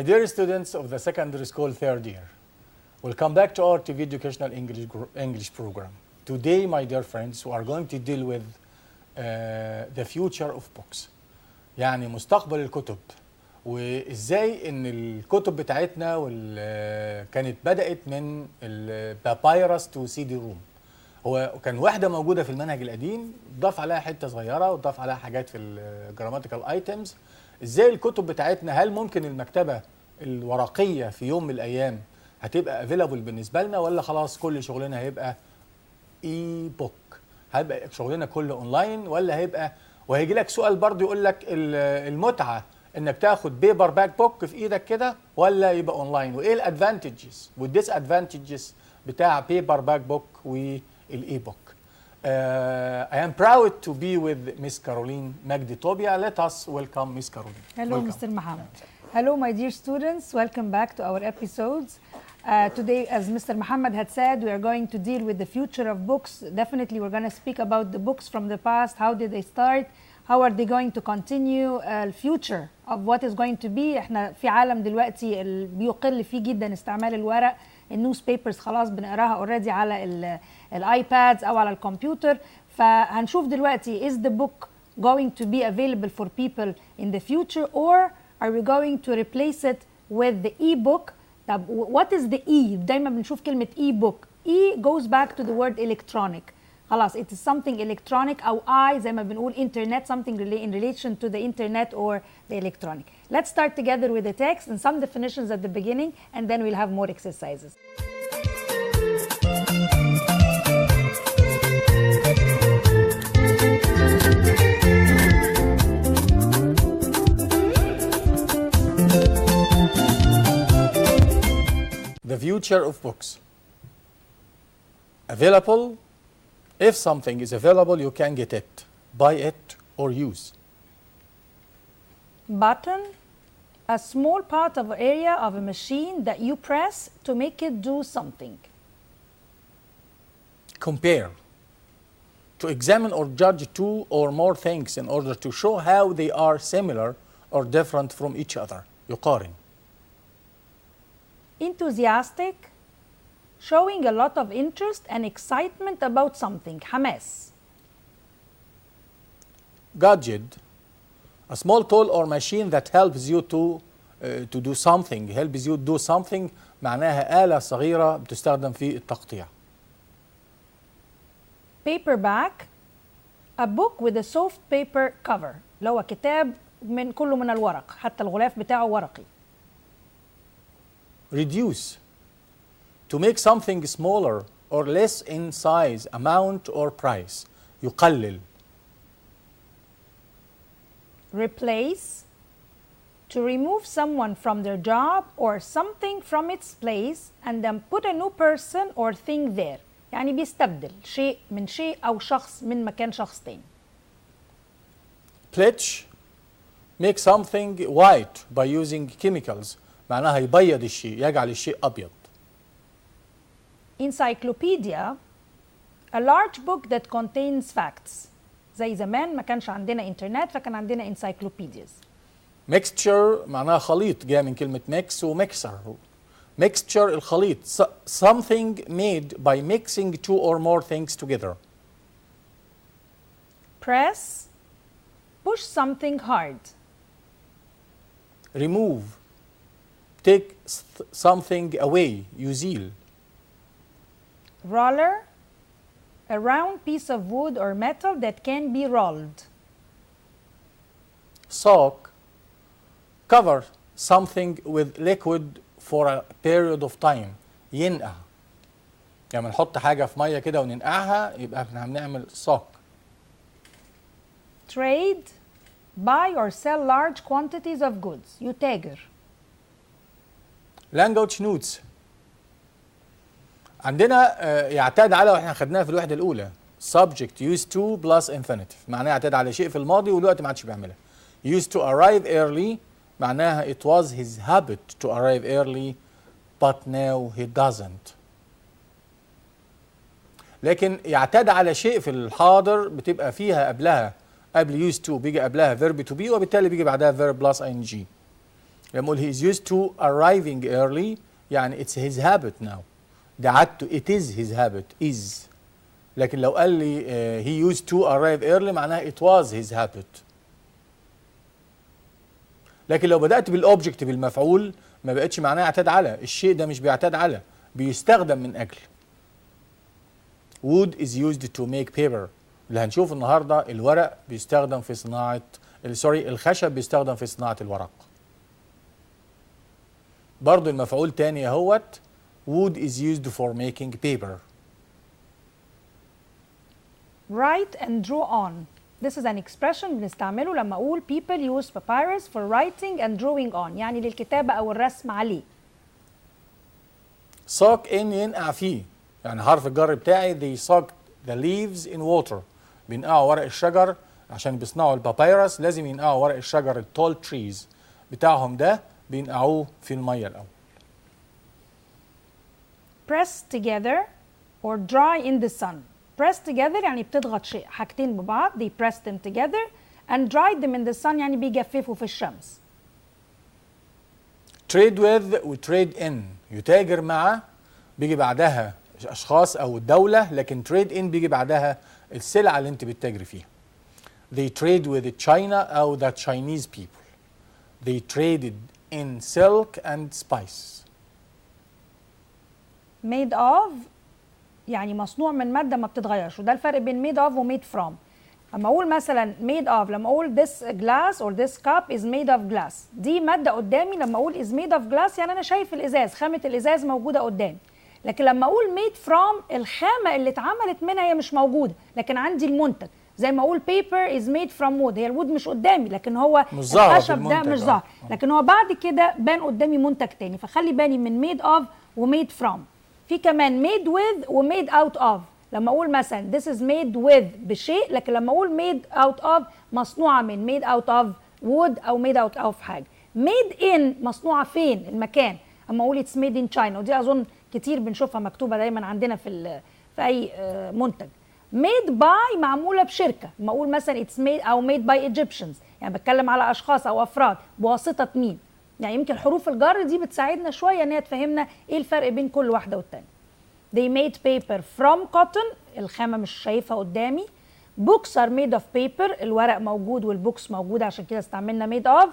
My dear students of the secondary school third year, welcome back to our TV educational English program. Today, my dear friends, we are going to deal with the future of books. يعني مستقبل الكتب، وازاي ان الكتب بتاعتنا كانت بدأت من البابايرس تو سي دي روم. هو كان واحدة موجودة في المنهج القديم، ضاف عليها حتة صغيرة وضاف عليها حاجات في الجراماتيكال ايتمز. ازاي الكتب بتاعتنا، هل ممكن المكتبة الورقية في يوم من الأيام هتبقى افيلابل بالنسبة لنا، ولا خلاص كل شغلنا هيبقى اي بوك؟ هيبقى شغلنا كله اونلاين، ولا هيبقى، وهيجي لك سؤال برضه يقول لك المتعة انك تاخد بيبر باك بوك في ايدك كده ولا يبقى اونلاين، وايه الادفانتجز والديس ادفانتجز بتاع بيبر باك بوك والاي بوك. I am proud to be with Miss Caroline Magdi طوبيا. Let us welcome Miss Caroline. Hello, welcome. Mr. Muhammad. Hello, my dear students. Welcome back to our episodes. Today, as Mr. Muhammad had said, we are going to deal with the future of books. Definitely, we're going to speak about the books from the past. How did they start? How are they going to continue? Future of what is going to be. احنا في عالم دلوقتي بيقل فيه جدا استعمال الورق. النيوز بيبرز خلاص بنقراها اوريدي على الايبادز او على الكمبيوتر. فهنشوف دلوقتي is the book going to be available for people in the future, or are we going to replace it with the e-book? طب what is the e؟ دايما بنشوف كلمة e-book. e goes back to the word electronic. خلاص it is something electronic، أو I زي ما بنقول internet، something in relation to the internet or the electronic. Let's start together with the text and some definitions at the beginning, and then we'll have more exercises. The future of books. Available. If something is available, you can get it, buy it, or use. Button, a small part of area of a machine that you press to make it do something. Compare. To examine or judge two or more things in order to show how they are similar or different from each other. يقارن. Enthusiastic, showing a lot of interest and excitement about something. حماس. Gadget, a small tool or machine that helps you to do something. helps you do something معناها آلة صغيرة بتستخدم في التقطيع. Paperback, a book with a soft paper cover. اللي هو كتاب كله من الورق، حتى الغلاف بتاعه ورقي. Reduce, to make something smaller or less in size, amount or price. يقلل. Replace, to remove someone from their job or something from its place and then put a new person or thing there. يعني بيستبدل شيء من شيء أو شخص من مكان شخص تاني. Bleach, make something white by using chemicals. معناها يبيض الشيء، يجعل الشيء أبيض. Encyclopedia, a large book that contains facts. زي زمان ما كانش عندنا انترنت فكان عندنا encyclopedias. Mixture معناها خليط، جاء من كلمة mix وميكسر. Mixture الخليط، something made by mixing two or more things together. Press, push something hard. Remove, take something away، يزيل. Roller, a round piece of wood or metal that can be rolled. Soak, cover something with liquid for a period of time. ينقع، يعني نحط حاجة في مية كده وننقعها يبقى احنا بنعمل soak. Trade, buy or sell large quantities of goods. يتاجر. Language notes. عندنا يعتاد على، واحنا خدناها في الوحدة الأولى، subject used to plus infinitive، معناها يعتاد على شيء في الماضي والوقت ما عادش بيعملها. used to arrive early معناها it was his habit to arrive early but now he doesn't. لكن يعتاد على شيء في الحاضر بتبقى فيها قبلها، قبل used to بيجي قبلها verb to be، وبالتالي بيجي بعدها verb plus ing. لما اقول he is used to arriving early يعني it's his habit now. ده عادته it is his habit is. لكن لو قال لي he used to arrive early معناها it was his habit. لكن لو بدأت بالobject بالمفعول ما بقتش معناها اعتاد على. الشيء ده مش بيعتاد على، بيستخدم من أجل. wood is used to make paper. اللي هنشوف النهارده الورق بيستخدم في صناعة الخشب بيستخدم في صناعة الورق. برضو المفعول تاني اهوت wood is used for making paper. Write and draw on. This is an expression بنستعمله لما أقول people use papyrus for writing and drawing on، يعني للكتابة أو الرسم عليه. soak in ينقع فيه، يعني حرف الجر بتاعي they soak the leaves in water. بينقعوا ورق الشجر عشان بيصنعوا البابيروس، لازم ينقعوا ورق الشجر التول تريز بتاعهم ده بينقعوه في المية الأول. press together or dry in the sun. press together يعني بتضغط حاجتين ببعض. they press them together and dry them in the sun يعني بيجففوا في الشمس. trade with و trade in يتاجر مع بيجي بعدها أشخاص أو الدولة، لكن trade in بيجي بعدها السلعة اللي أنت بتتاجري فيها. they trade with China أو the Chinese people. they traded in silk and spice. made of يعني مصنوع من مادة ما بتتغيرش، وده الفرق بين made of و made from. لما أقول مثلا made of، لما أقول this glass or this cup is made of glass، دي مادة قدامي. لما أقول is made of glass يعني أنا شايف الإزاز، خامة الإزاز موجودة قدامي. لكن لما أقول made from الخامة اللي اتعملت منها هي مش موجودة، لكن عندي المنتج. زي ما أقول paper is made from wood، هي الوود مش قدامي لكن هو الخشب ده مش ظاهر، لكن هو بعد كده بان قدامي منتج تاني. فخلي بالي من made of و made from. في كمان made with و made out of. لما اقول مثلا this is made with بشيء، لكن لما اقول made out of مصنوعه من made out of wood او made out of حاجه. made in مصنوعه فين المكان. اما اقول it's made in China، ودي اظن كتير بنشوفها مكتوبه دايما عندنا في اي منتج. made by معموله بشركه. لما اقول مثلا it's made او made by Egyptians يعني بتكلم على اشخاص او افراد بواسطه مين. يعني يمكن حروف الجر دي بتساعدنا شويه ان هي تفهمنا ايه الفرق بين كل واحده والتانيه. They made paper from cotton، الخامة مش شايفها قدامي. Books are made of paper، الورق موجود والبوكس موجود عشان كده استعملنا made of.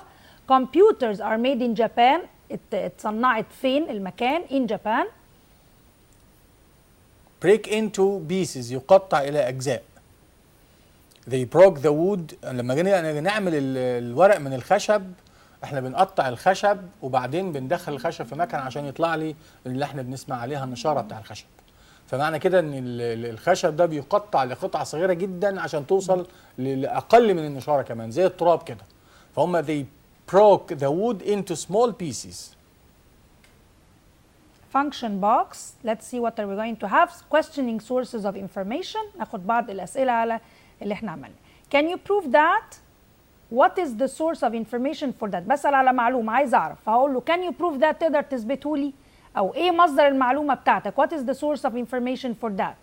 Computers are made in Japan، اتصنعت فين المكان in Japan. break into pieces يقطع إلى أجزاء. They broke the wood. لما جينا نعمل الورق من الخشب احنا بنقطع الخشب وبعدين بندخل الخشب في مكان عشان يطلع لي اللي احنا بنسمع عليها النشاره بتاع الخشب. فمعنى كده ان الخشب ده بيقطع لقطع صغيره جدا عشان توصل لاقل من النشاره كمان زي التراب كده. فهم they broke the wood into small pieces. function box. Let's see what are we going to have. questioning sources of information. ناخد بعض الاسئله على اللي احنا عملناه. can you prove that؟ What is the source of information for that؟ بسأل على معلومة عايز أعرف، فهقول له can you prove that، تقدر تثبته لي؟ أو إيه مصدر المعلومة بتاعتك؟ What is the source of information for that؟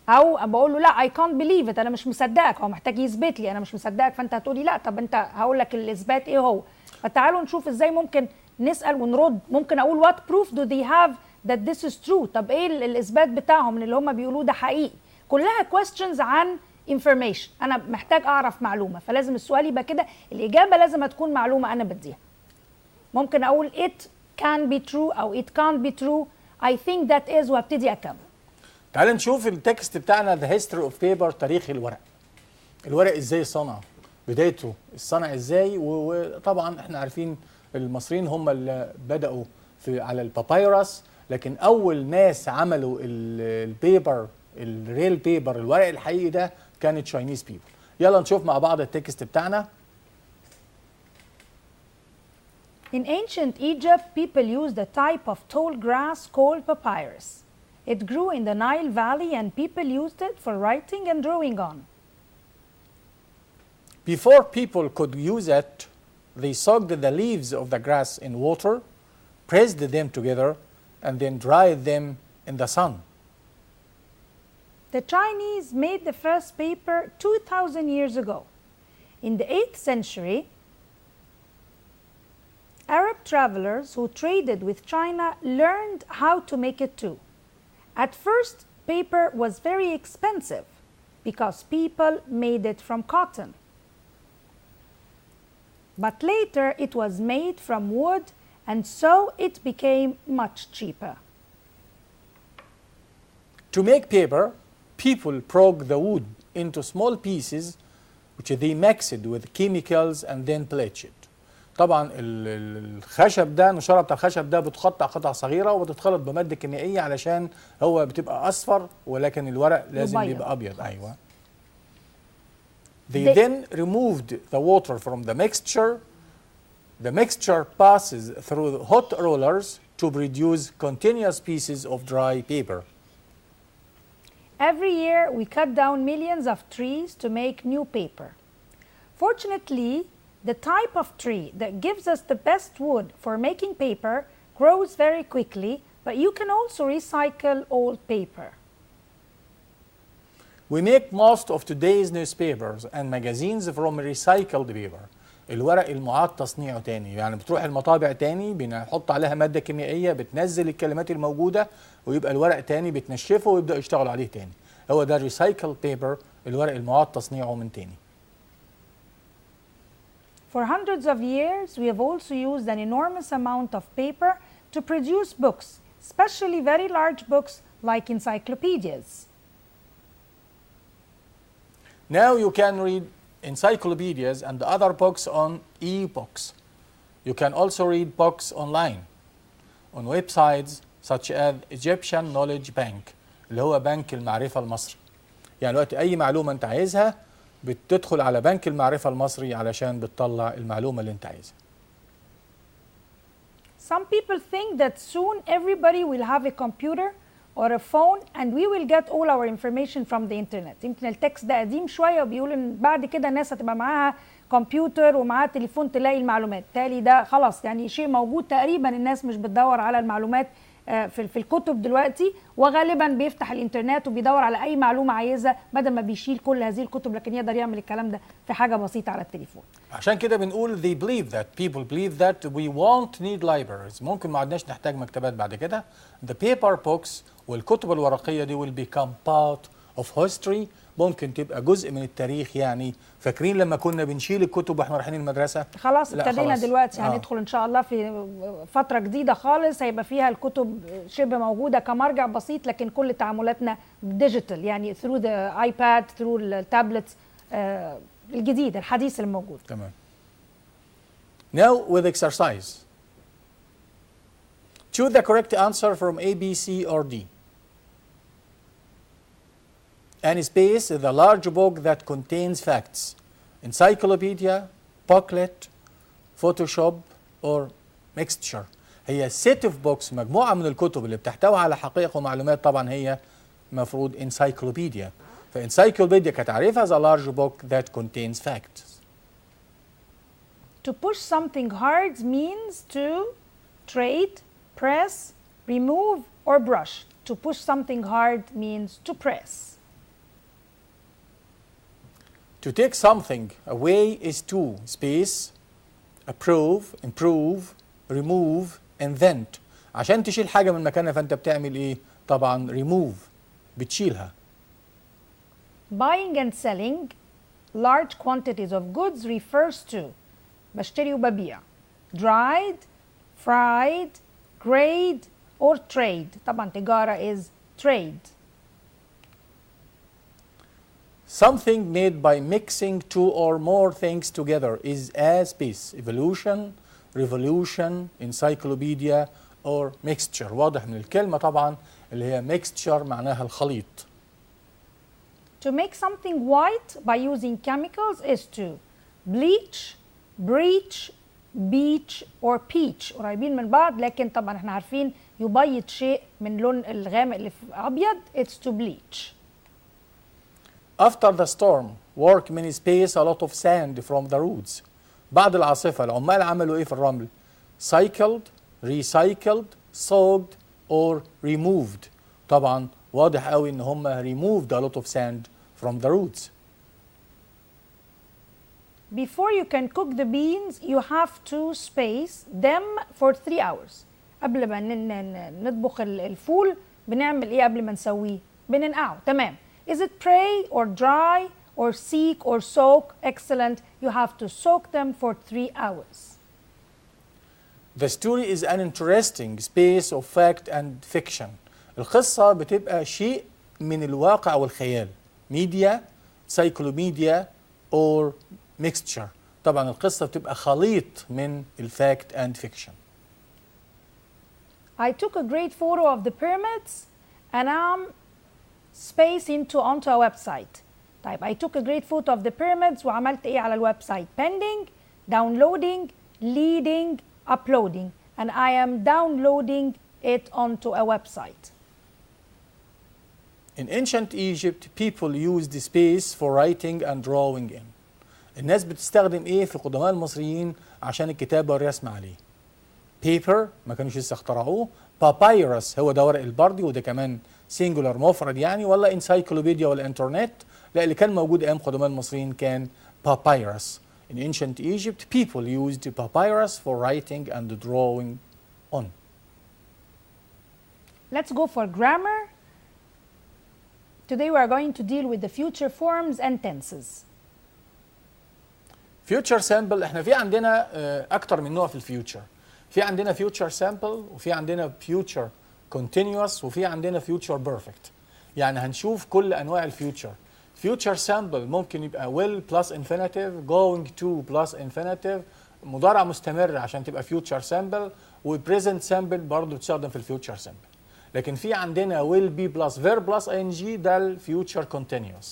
أو بقول له لا I can't believe it، أنا مش مصدقك، هو محتاج يثبت لي، أنا مش مصدقك، فأنت هتقولي لا طب أنت هقول لك الإثبات إيه هو؟ فتعالوا نشوف إزاي ممكن نسأل ونرد. ممكن أقول what proof do they have that this is true؟ طب إيه الإثبات بتاعهم من اللي هم بيقولوه ده حقيقي؟ كلها questions عن information. أنا محتاج أعرف معلومة، فلازم السؤال يبقى كده الإجابة لازم تكون معلومة أنا بديها. ممكن أقول it can be true أو it can't be true. I think that is وابتدي أكمل. تعال نشوف التكست بتاعنا The History of Paper، تاريخ الورق. الورق إزاي صنع، بدايته الصنع إزاي، وطبعا إحنا عارفين المصريين هم اللي بدأوا على البابايروس، لكن أول ناس عملوا البيبر الريل بيبر الورق الحقيقي ده كانت Chinese people. يلا نشوف مع بعض التكست بتاعنا. In ancient Egypt, people used a type of tall grass called papyrus. It grew in the Nile Valley and people used it for writing and drawing on. Before people could use it, they soaked the leaves of the grass in water, pressed them together, and then dried them in the sun. The Chinese made the first paper 2,000 years ago. In the 8th century, Arab travelers who traded with China learned how to make it too. At first, paper was very expensive because people made it from cotton. But later it was made from wood, and so it became much cheaper. To make paper, people broke the wood into small pieces which they mixed with chemicals and then bleached. طبعا الخشب ده، النشاره بتاع الخشب ده بتقطع قطع صغيره وبتتخلط بماده كيميائيه علشان هو بتبقى اصفر، ولكن الورق لازم يبقى ابيض. ايوه. They then removed the water from the mixture. The mixture passes through hot rollers to produce continuous pieces of dry paper. Every year we cut down millions of trees to make new paper. Fortunately, the type of tree that gives us the best wood for making paper grows very quickly, but you can also recycle old paper. We make most of today's newspapers and magazines from recycled paper. الورق المعاد تصنيعه تاني، يعني بتروح المطابع تاني بنحط عليها مادة كيميائية بتنزل الكلمات الموجودة ويبقى الورق تاني بتنشفه ويبدأ يشتغل عليه تاني. هو ده recycled paper، الورق المعاد تصنيعه من تاني. For hundreds of years, we have also used an enormous amount of paper to produce books, especially very large books like encyclopedias. Now you can read encyclopedias and other books on e-books. You can also read books online on websites such as Egyptian Knowledge Bank اللي هو بنك المعرفة المصري. يعني وقت أي معلومة أنت عايزها بتدخل على بنك المعرفة المصري علشان بتطلع المعلومة اللي أنت عايزها. Some people think that soon everybody will have a computer or a phone and we will get all our information from the internet. يمكن التكست ده قديم شوية وبيقول إن بعد كده الناس هتبقى معاها كمبيوتر ومعاها تليفون تلاقي المعلومات. بالتالي ده خلاص يعني شيء موجود تقريبا، الناس مش بتدور على المعلومات في الكتب دلوقتي، وغالبا بيفتح الانترنت وبيدور على اي معلومه عايزها بدل ما بيشيل كل هذه الكتب، لكن يقدر يعمل الكلام ده في حاجه بسيطه على التليفون. عشان كده بنقول they believe that people believe that we won't need libraries. ممكن ما عدناش نحتاج مكتبات بعد كده. The paper books والكتب الورقيه دي will become part of history. ممكن تبقى جزء من التاريخ. يعني فاكرين لما كنا بنشيل الكتب واحنا رايحين المدرسه؟ خلاص ابتدينا دلوقتي هندخل ان شاء الله في فتره جديده خالص هيبقى فيها الكتب شبه موجوده كمرجع بسيط، لكن كل تعاملاتنا ديجيتال، يعني through the iPad through التابلت الجديد الحديث الموجود. تمام. Now with exercise. Choose the correct answer from A, B, C or D. And space is a large book that contains facts. Encyclopedia, booklet, Photoshop or mixture. هي set of books، مجموعة من الكتب اللي بتحتوي على حقائق ومعلومات. طبعا هي مفروض encyclopedia. فencyclopedia كتعريفها is a large book that contains facts. To push something hard means to trade, press, remove or brush. To push something hard means to press. To take something away is to space, approve, improve, remove, invent. عشان تشيل حاجة من مكانها فأنت بتعمل إيه؟ طبعا remove، بتشيلها. Buying and selling large quantities of goods refers to بشتري وببيع. Dried, fried, grade or trade. طبعا تجارة is trade. Something made by mixing two or more things together is a space, evolution, revolution, encyclopedia or mixture. واضح من الكلمة طبعا اللي هي mixture معناها الخليط. To make something white by using chemicals is to bleach, breach, beach or peach. قريبين من بعض لكن طبعا احنا عارفين يبيض شيء من لون الغامق اللي في أبيض it's to bleach. After the storm, workmen space a lot of sand from the roads. بعد العاصفة العمال عملوا ايه في الرمل؟ cycled, recycled, soaked or removed. طبعا واضح قوي ان هم removed a lot of sand from the roads. before you can cook the beans you have to space them for 3 hours. قبل ما نطبخ الفول بنعمل ايه قبل ما نسويه؟ بننقعه. تمام. Is it pray or dry or seek or soak? Excellent. You have to soak them for 3 hours. The story is an interesting space of fact and fiction. القصة بتبقى شيء من الواقع والخيال. media, cyclomedia or mixture. طبعا القصة بتبقى خليط من الفاكت and fiction. I took a great photo of the pyramids and I'm spacing onto a website. طيب I took a great photo of the pyramids وعملت ايه على الويب سايت؟ pending, downloading, leading, uploading, and I am downloading it onto a website. In ancient Egypt, people used space for writing and drawing in. الناس بتستخدم ايه في قدماء المصريين عشان الكتابة والرسم عليه؟ paper ما كانوش لسه اخترعوه، papyrus هو ده ورق البردي وده كمان singular مفرد يعني، ولا encyclopedia ولا انترنت؟ لا، اللي كان موجود ايام قدماء المصريين كان papyrus. In ancient Egypt, people used papyrus for writing and drawing on. Let's go for grammar. Today we are going to deal with the future forms and tenses. future sample احنا في عندنا اكتر من نوع في الفيوتشر. في عندنا future sample وفي عندنا future continuous وفي عندنا future perfect. يعني هنشوف كل انواع الفيوتشر. future sample ممكن يبقى will plus infinitive, going to plus infinitive، مضارع مستمر عشان تبقى future sample، و present sample برضه بتستخدم في الفيوتشر sample. لكن في عندنا will be plus verb plus ing ده الفيوتشر continuous.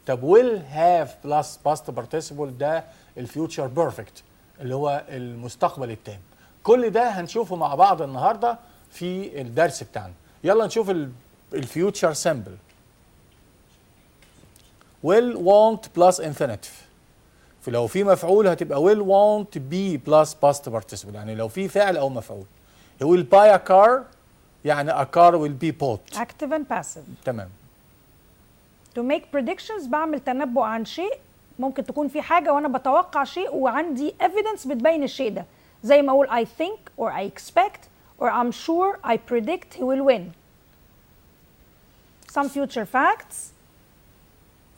طب will have plus past participle ده الفيوتشر بيرفكت اللي هو المستقبل التام. كل ده هنشوفه مع بعض النهارده في الدرس بتاعنا. يلا نشوف الفيوتشر سامبل. will want plus infinitive. فلو في مفعول هتبقى will want be plus past participle، يعني لو في فعل او مفعول. he will buy a car يعني a car will be bought. active and passive. تمام. to make predictions بعمل تنبؤ عن شيء، ممكن تكون في حاجة وأنا بتوقع شيء وعندي evidence بتبين الشيء ده، زي ما أقول I think or I expect or I'm sure I predict he will win. Some future facts.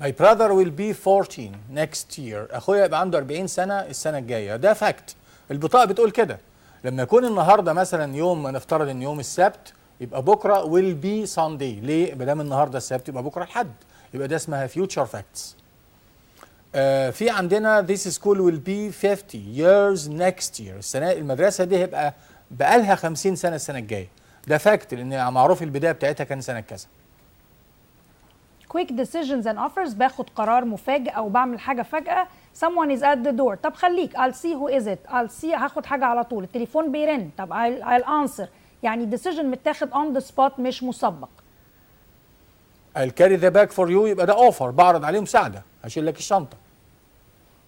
My brother will be 14 next year. أخويا يبقى عنده 40 سنة السنة الجاية. ده فاكت. البطاقة بتقول كده. لما يكون النهارده مثلا يوم، نفترض ان يوم السبت، يبقى بكره will be Sunday. ليه؟ ما دام النهارده السبت يبقى بكره الحد. يبقى ده اسمها future facts. في عندنا this school will be 50 years next year. السنة المدرسة دي هيبقى بقالها 50 سنة السنة الجاية. ده فاكت لأن معروف البداية بتاعتها كان سنة كذا. quick decisions and offers باخد قرار مفاجئ أو بعمل حاجة فجأة. someone is at the door. طب خليك I'll see who is it. I'll see هاخد حاجة على طول. التليفون بيرن. طب I'll answer. يعني decision متاخد on the spot مش مسبق. I'll carry the bag for you يبقى ده offer، بعرض عليه مساعدة، هشيل لك الشنطة.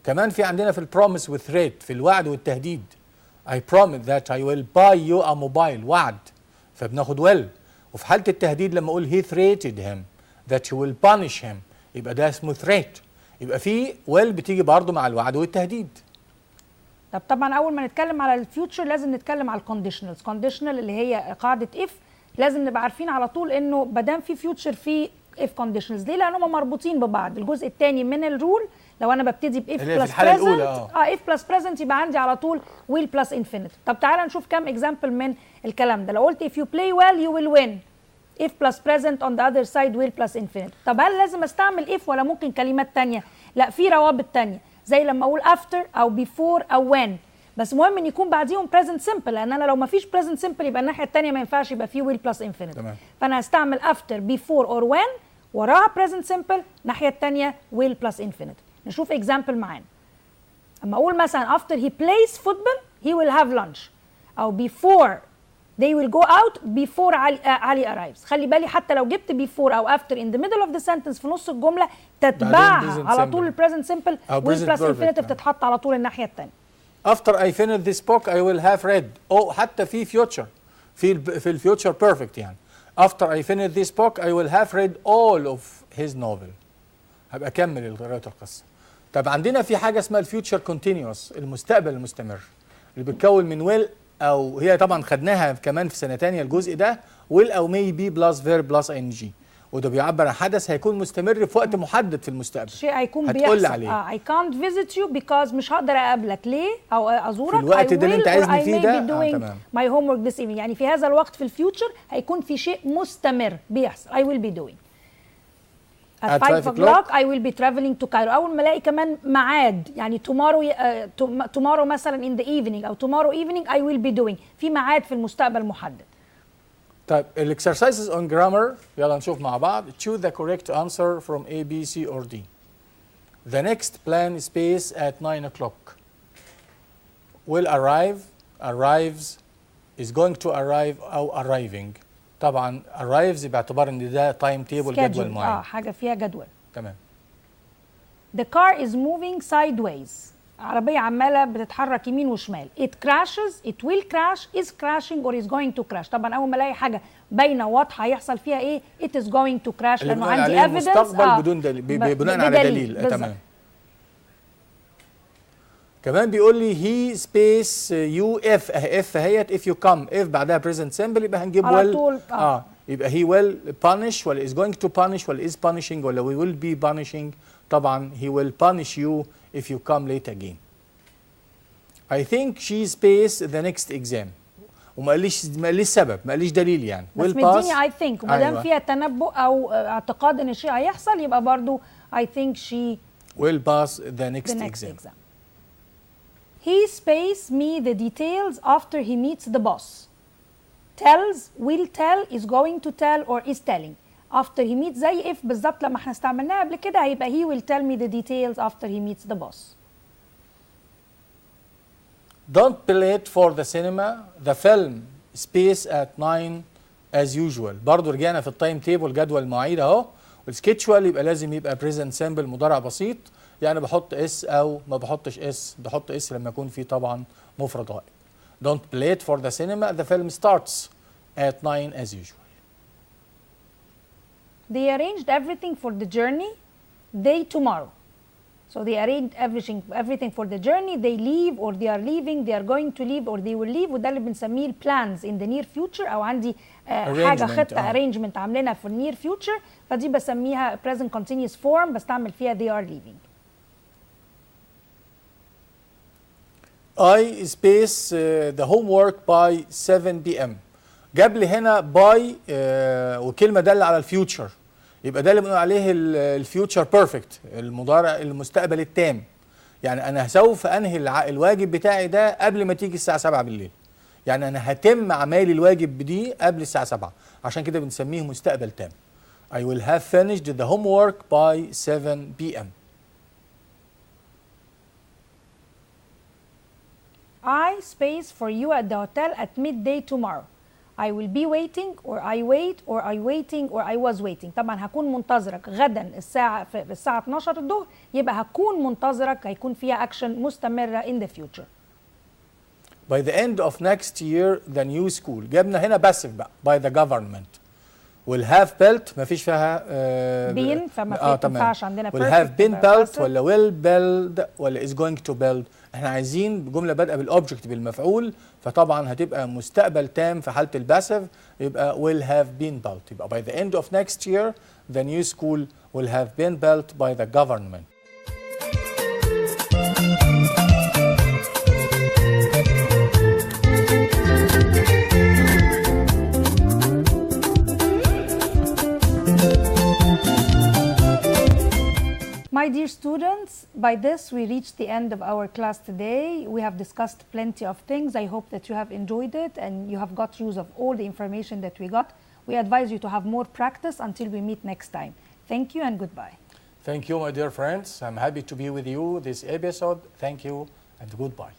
كمان في عندنا في البروميس والثريت، في الوعد والتهديد. I promise that I will buy you a mobile، وعد، فبناخد will. وفي حالة التهديد لما أقول he threatened him that he will punish him يبقى ده اسمه threat. يبقى في will بتيجي برضه مع الوعد والتهديد. طب طبعا أول ما نتكلم على الفيوتشر لازم نتكلم على الكونديشنالز. كونديشنال اللي هي قاعدة if، لازم نبقى عارفين على طول إنه ما دام في فيوتشر في if conditions. ليه؟ لأنهم مربوطين ببعض. الجزء الثاني من الرول لو انا ببتدي ب if plus present if plus present يبقى عندي على طول will plus infinitive. طب تعالى نشوف كام example من الكلام ده. لو قلت if you play well you will win. if plus present on the other side will plus infinitive. طب هل لازم استعمل if ولا ممكن كلمات تانية؟ لا، في روابط تانية زي لما اقول after او before او when، بس مهم ان يكون بعديهم present simple، لان انا لو ما فيش present simple يبقى الناحية التانية ما ينفعش يبقى فيه will plus infinitive. تمام. فانا هستعمل after before or when، وراها present simple، الناحية التانية will plus infinitive. نشوف example معانا. اما اقول مثلا after he plays football he will have lunch، او before they will go out before علي arrives. خلي بالي حتى لو جبت before او after in the middle of the sentence في نص الجمله تتبعها على طول present simple will plus infinitive تتحط على طول الناحيه الثانيه. After I finish this book I will have read. او حتى في future في الفيوتشر بيرفكت يعني. After I finish this book I will have read all of his novel. هبقى اكمل قراءة القصه. طب عندنا في حاجه اسمها الفيوتشر كونتينيوس، المستقبل المستمر، اللي بيتكون من ويل، او هي طبعا خدناها كمان في سنه ثانيه الجزء ده، ويل او مي بي بلس فيرب بلس ان جي، وده بيعبر عن حدث هيكون مستمر في وقت محدد في المستقبل. شيء هيكون هتقول بيحصل. عليه. I can't visit you because مش هقدر اقابلك ليه او ازورك في الوقت ده اللي انت عايزني فيه ده. تمام. my homework this evening. يعني في هذا الوقت في الفيوتشر هيكون في شيء مستمر بيحصل. I will be doing. At 5 o'clock I will be traveling to Cairo. أول ما ألاقي كمان ميعاد يعني tomorrow مثلا in the evening أو tomorrow evening I will be doing. في ميعاد في المستقبل محدد. طيب exercises on grammar يلا نشوف مع بعض. Choose the correct answer from A, B, C or D. The next plan space at 9 o'clock. Will arrive, arrives, is going to arrive أو arriving. طبعا arrives باعتبار ان ده تايم تيبل جدول معين. حاجه فيها جدول. تمام. The car is moving sideways. عربيه عماله بتتحرك يمين وشمال. It crashes, it will crash, is crashing or is going to crash. طبعا اول ما الاقي حاجه باينه واضحه هيحصل فيها ايه؟ It is going to crash لانه عندي evidence. مستقبل بدون دليل، بناء على دليل. تمام. كمان بيقول لي هي سبيس يو اف، اف اهيت، اف يو كم، اف بعدها بريزنت سمبل يبقى هنجيب ويل يبقى هي ويل بانش ولا از جوينج تو بانش ولا از بانشنج ولا وي ويل بي بانشنج. طبعا هي ويل بانش يو اف يو كم ليت اجين. I think she space the next exam. وما قاليش سبب، ما قاليش دليل يعني. بس مديني I think وما دام فيها تنبؤ او اعتقاد ان الشيء هيحصل يبقى برضو I think she will pass the next exam. He space me the details after he meets the boss. Tells, will tell, is going to tell or is telling. After he meets زي if بالظبط لما احنا استعملناها قبل كده هيبقى he will tell me the details after he meets the boss. Don't be late for the cinema. The film space at 9 as usual. برضو رجعنا في التايم تيبل جدول المواعيد اهو. والسكيتشوال يبقى لازم يبقى present simple مضارع بسيط. يعني بحط اس او ما بحطش اس، بحط اس لما يكون في طبعا مفرد غائب. Don't be late for the cinema. The film starts at 9 as usual. They arranged everything for the journey day tomorrow. So they arranged everything for the journey. They leave or they are leaving. They are going to leave or they will leave. وده اللي بنسميه plans in the near future أو عندي حاجة خطة arrangement عاملينها في near future فدي بسميها present continuous form بستعمل فيها they are leaving. I space the homework by 7 p.m. جاب لي هنا باي وكلمه داله على الفيوتشر، يبقى ده اللي بنقول عليه الفيوتشر بيرفكت، المضارع المستقبل التام. يعني انا سوف انهي الواجب بتاعي ده قبل ما تيجي الساعه 7 بالليل. يعني انا هتم اعمالي الواجب دي قبل الساعه 7، عشان كده بنسميه مستقبل تام. I will have finished the homework by 7 p.m. I space for you at the hotel at midday tomorrow. I will be waiting or I wait or I waiting or I was waiting. طبعا هكون منتظرك غدا الساعة 12 الظهر، يبقى هكون منتظرك هيكون فيها اكشن مستمرة in the future. By the end of next year the new school. جبنا هنا passive بقى by the government. will have built ما فيش فيها been فما ينفعش عندنا will have been built ولا will build ولا is going to build. احنا عايزين جمله بادئه بالاوبجكت بالمفعول، فطبعا هتبقى مستقبل تام في حاله الباسيف يبقى will have been built. يبقى by the end of next year the new school will have been built by the government. My dear students, by this we reached the end of our class today. We have discussed plenty of things. I hope that you have enjoyed it and you have got use of all the information that we got. We advise you to have more practice until we meet next time. Thank you and goodbye. Thank you, my dear friends. I'm happy to be with you this episode. Thank you and goodbye.